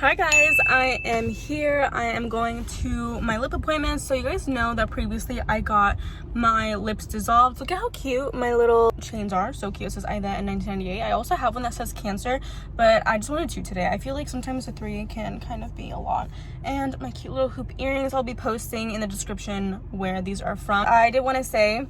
Hi guys, I am here. I am going to my lip appointment. So you guys know that previously I got my lips dissolved. Look at how cute my little chains are. So cute. It says Aidette in 1998. I also have one that says cancer, but I just wanted two today. I feel like sometimes the three can kind of be a lot. And my cute little hoop earrings, I'll be posting in the description where these are from. I did want to say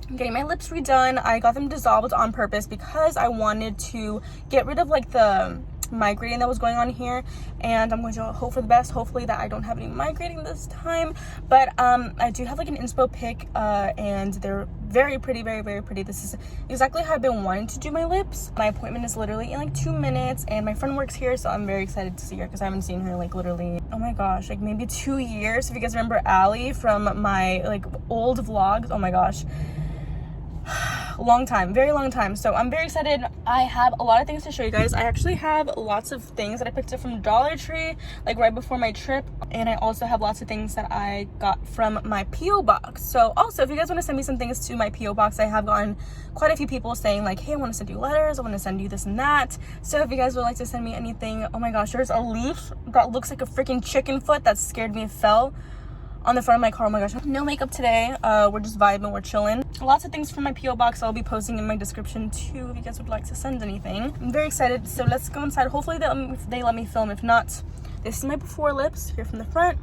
I'm getting my lips redone. I got them dissolved on purpose because I wanted to get rid of like the migrating that was going on here, and I'm going to hope for the best, hopefully that I don't have any migrating this time. But I do have like an inspo pic and they're very pretty, very pretty. This is exactly how I've been wanting to do my lips. My appointment is literally in like 2 minutes, and my friend works here, so I'm very excited to see her because I haven't seen her like literally, oh my gosh, like maybe 2 years. If you guys remember Allie from my like old vlogs, oh my gosh, long time, very long time. So I'm very excited. I have a lot of things to show you guys. I actually have lots of things that I picked up from Dollar Tree like right before my trip, and I also have lots of things that I got from my PO box. So also, if you guys want to send me some things to my PO box, I have gotten quite a few people saying like, hey, I want to send you letters, I want to send you this and that. So if you guys would like to send me anything, oh my gosh, there's a leaf that looks like a freaking chicken foot that scared me. It fell on the front of my car. Oh my gosh, no makeup today. We're just vibing, we're chilling. Lots of things from my PO box I'll be posting in my description too if you guys would like to send anything. I'm very excited. So let's go inside. Hopefully they let me film. If not, this is my before lips here from the front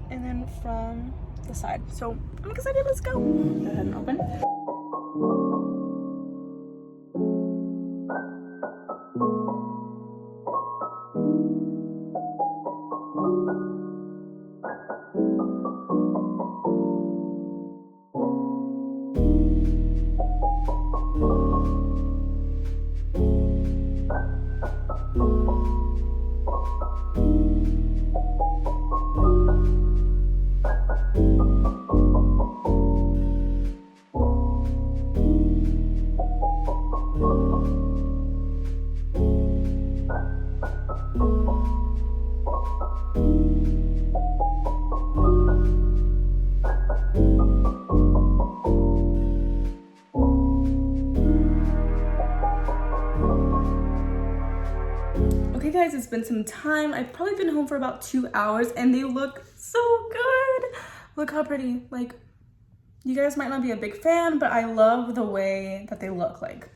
and then from the side. So I'm excited. Let's go. Go ahead and open. Okay guys, it's been some time. I've probably been home for about 2 hours and they look so good. Look how pretty. Like, you guys might not be a big fan, but I love the way that they look, like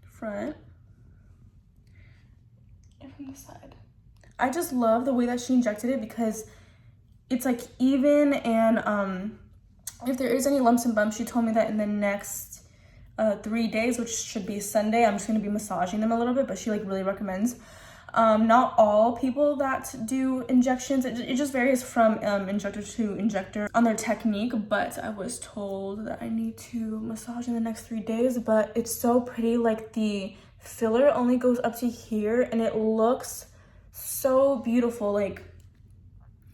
front and from the side. I just love the way that she injected it because it's like even, and if there is any lumps and bumps, she told me that in the next 3 days, which should be Sunday, I'm just going to be massaging them a little bit, but she like really recommends. Not all people that do injections, it just varies from injector to injector on their technique, but I was told that I need to massage in the next 3 days. But it's so pretty. Like the filler only goes up to here and it looks so beautiful, like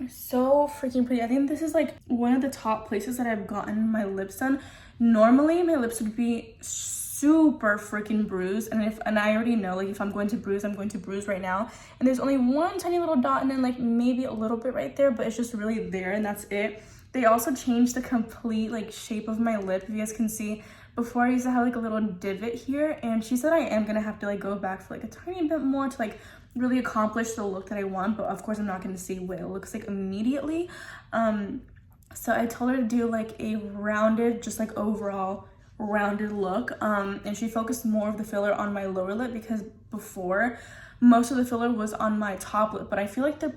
so freaking pretty. I think this is like one of the top places that I've gotten my lips done. Normally my lips would be super freaking bruised, and I already know like if I'm going to bruise, I'm going to bruise right now. And there's only one tiny little dot and then like maybe a little bit right there, but it's just really there and that's it. They also changed the complete like shape of my lip. If you guys can see, before I used to have like a little divot here, and she said I am gonna have to like go back for like a tiny bit more to like really accomplish the look that I want, but of course I'm not going to see what it looks like immediately. So I told her to do like a rounded, just like overall rounded look, and she focused more of the filler on my lower lip because before most of the filler was on my top lip, but I feel like they're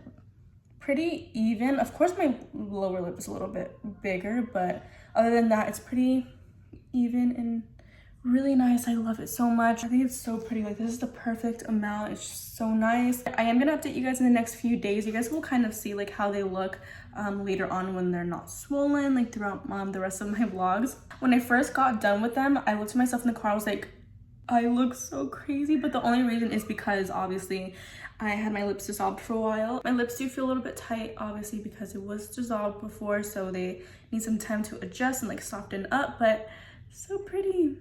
pretty even. Of course my lower lip is a little bit bigger, but other than that it's pretty even and really nice. I love it so much. I think it's so pretty. Like, this is the perfect amount. It's just so nice. I am gonna update you guys in the next few days. You guys will kind of see like how they look later on when they're not swollen, like throughout the rest of my vlogs. When I first got done with them, I looked at myself in the car. I was like, I look so crazy, but the only reason is because obviously I had my lips dissolved for a while. My lips do feel a little bit tight, obviously, because it was dissolved before, so they need some time to adjust and like soften up, but so pretty.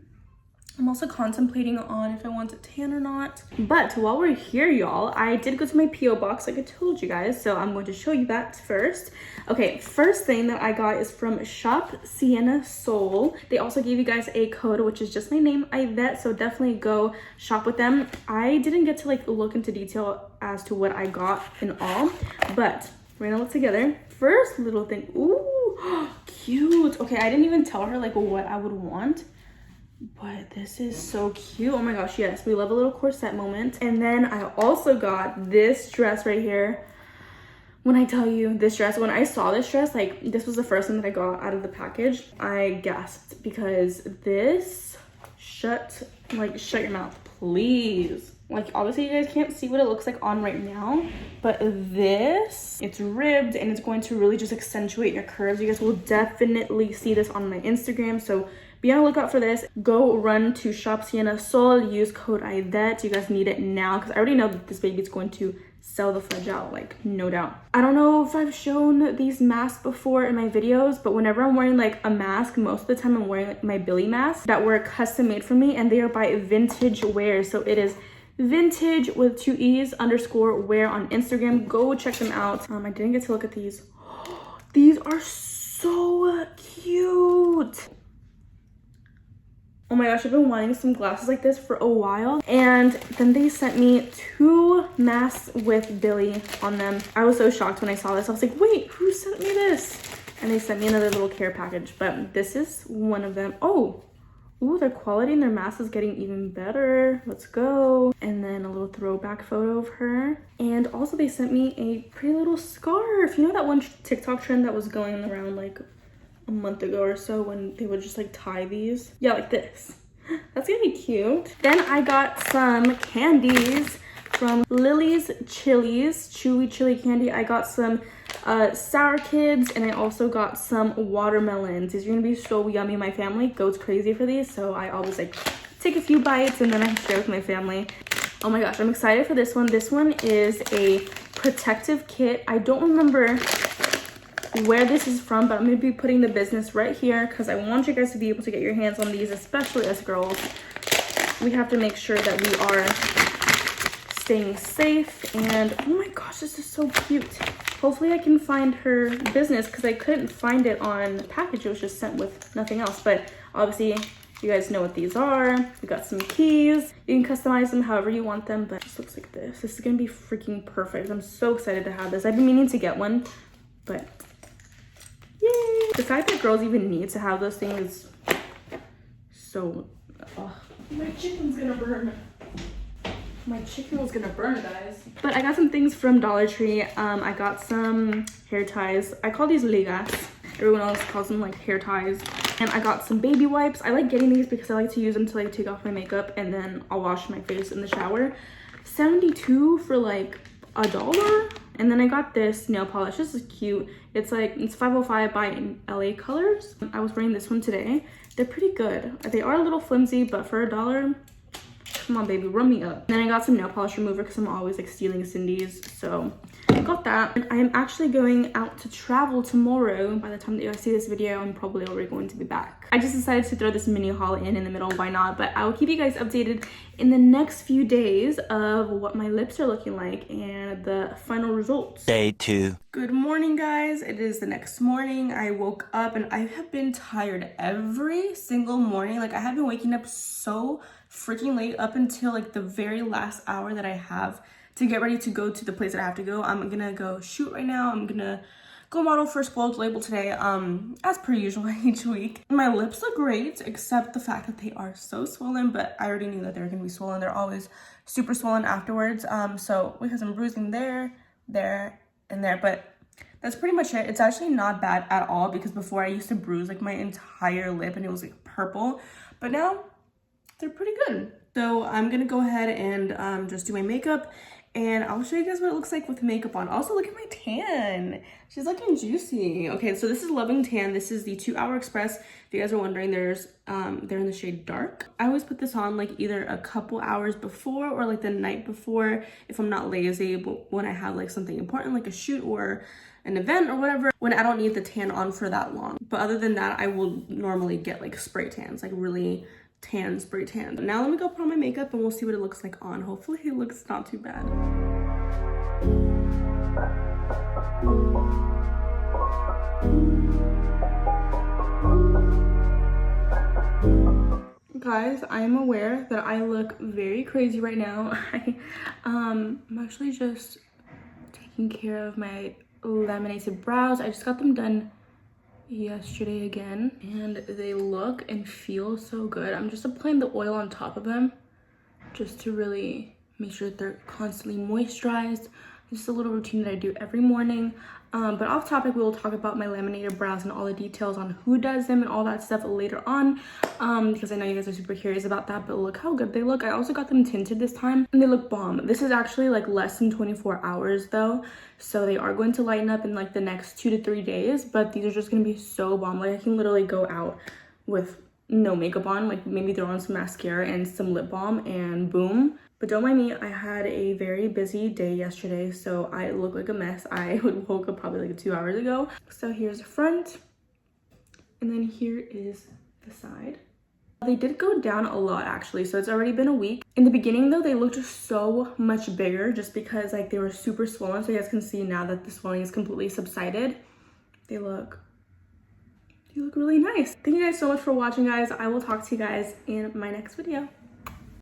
I'm also contemplating on if I want to tan or not. But while we're here, y'all, I did go to my P.O. box like I told you guys, so I'm going to show you that first. Okay, first thing that I got is from Shop Sienna Soul. They also gave you guys a code, which is just my name, Aidette, so definitely go shop with them. I didn't get to like look into detail as to what I got in all, but we're gonna look together. First little thing, ooh, cute. Okay, I didn't even tell her like what I would want, but this is so cute. Oh my gosh, yes, we love a little corset moment. And then I also got this dress right here. When I tell you this dress, when I saw this dress, like this was the first one that I got out of the package, I gasped because this, shut your mouth, please. Like obviously you guys can't see what it looks like on right now, but this, it's ribbed and it's going to really just accentuate your curves. You guys will definitely see this on my Instagram, so be on the lookout for this. Go run to Shop Sienna Sol, use code Aidette. You guys need it now because I already know that this baby is going to sell the fudge out, like no doubt. I don't know if I've shown these masks before in my videos, but whenever I'm wearing like a mask, most of the time I'm wearing like my Billy mask that were custom made for me, and they are by Vintage Wear. So it is vintage with 2 E's _ wear on Instagram. Go check them out. I didn't get to look at these. These are so cute. Oh my gosh, I've been wanting some glasses like this for a while. And then they sent me 2 masks with Billy on them. I was so shocked when I saw this. I was like, wait, who sent me this? And they sent me another little care package, but this is one of them. Oh, ooh, their quality and their mask is getting even better. Let's go. And then a little throwback photo of her. And also they sent me a pretty little scarf. You know that one TikTok trend that was going around like a month ago or so when they would just like tie these? Yeah, like this. That's gonna be cute. Then I got some candies from Lily's Chilies, chewy chili candy. I got some Sour Kids, and I also got some watermelons. These are gonna be so yummy. My family goes crazy for these, so I always like take a few bites and then I share with my family. Oh my gosh, I'm excited for this one. This one is a protective kit. I don't remember where this is from, but I'm gonna be putting the business right here because I want you guys to be able to get your hands on these, especially as girls. We have to make sure that we are staying safe. And oh my gosh, this is so cute. Hopefully I can find her business because I couldn't find it on the package. It was just sent with nothing else, but obviously you guys know what these are. We got some keys. You can customize them however you want them, but it just looks like this. This is gonna be freaking perfect. I'm so excited to have this. I've been meaning to get one, but yay! The fact that girls even need to have those things is so, my chicken's gonna burn. My chicken was gonna burn, guys. But I got some things from Dollar Tree. I got some hair ties. I call these ligas. Everyone else calls them like hair ties. And I got some baby wipes. I like getting these because I like to use them to like take off my makeup and then I'll wash my face in the shower. 72 for like $1. And then I got this nail polish. This is cute. It's 505 by LA Colors. I was wearing this one today. They're pretty good. They are a little flimsy, but for $1, come on, baby, run me up. And then I got some nail polish remover because I'm always like stealing Cindy's. So I got that. And I am actually going out to travel tomorrow. By the time that you guys see this video, I'm probably already going to be back. I just decided to throw this mini haul in the middle. Why not? But I will keep you guys updated in the next few days of what my lips are looking like and the final results. Day 2. Good morning, guys. It is the next morning. I woke up and I have been tired every single morning. Like I have been waking up so freaking late up until like the very last hour that I have to get ready to go to the place that I have to go. I'm gonna go shoot right now. I'm gonna go model for Spoiled Label today, as per usual each week. My lips look great, except the fact that they are so swollen, but I already knew that they were gonna be swollen. They're always super swollen afterwards. So we have some bruising there, and there, but that's pretty much it. It's actually not bad at all because before I used to bruise like my entire lip and it was like purple, but now they're pretty good. So I'm gonna go ahead and just do my makeup and I'll show you guys what it looks like with makeup on. Also, look at my tan. She's looking juicy. Okay, so this is Loving Tan. This is the 2 Hour Express. If you guys are wondering, they're in the shade dark. I always put this on like either a couple hours before or like the night before if I'm not lazy, but when I have like something important like a shoot or an event or whatever, when I don't need the tan on for that long. But other than that, I will normally get like spray tans, like really tan spray tan. Now let me go put on my makeup and we'll see what it looks like on. Hopefully it looks not too bad. Guys, I am aware that I look very crazy right now. I'm actually just taking care of my laminated brows. I just got them done yesterday again, and they look and feel so good. I'm just applying the oil on top of them just to really make sure that they're constantly moisturized. Just a little routine that I do every morning. But off topic, we will talk about my laminated brows and all the details on who does them and all that stuff later on, because I know you guys are super curious about that. But look how good they look. I also got them tinted this time and they look bomb. This is actually like less than 24 hours though, so they are going to lighten up in like the next 2 to 3 days, but these are just gonna be so bomb. Like I can literally go out with no makeup on, like maybe throw on some mascara and some lip balm and boom. But don't mind me, I had a very busy day yesterday, so I look like a mess. I woke up probably like 2 hours ago. So here's the front, and then here is the side. They did go down a lot actually, so it's already been a week. In the beginning though, they looked so much bigger just because like they were super swollen. So you guys can see now that the swelling is completely subsided. They look really nice. Thank you guys so much for watching, guys. I will talk to you guys in my next video.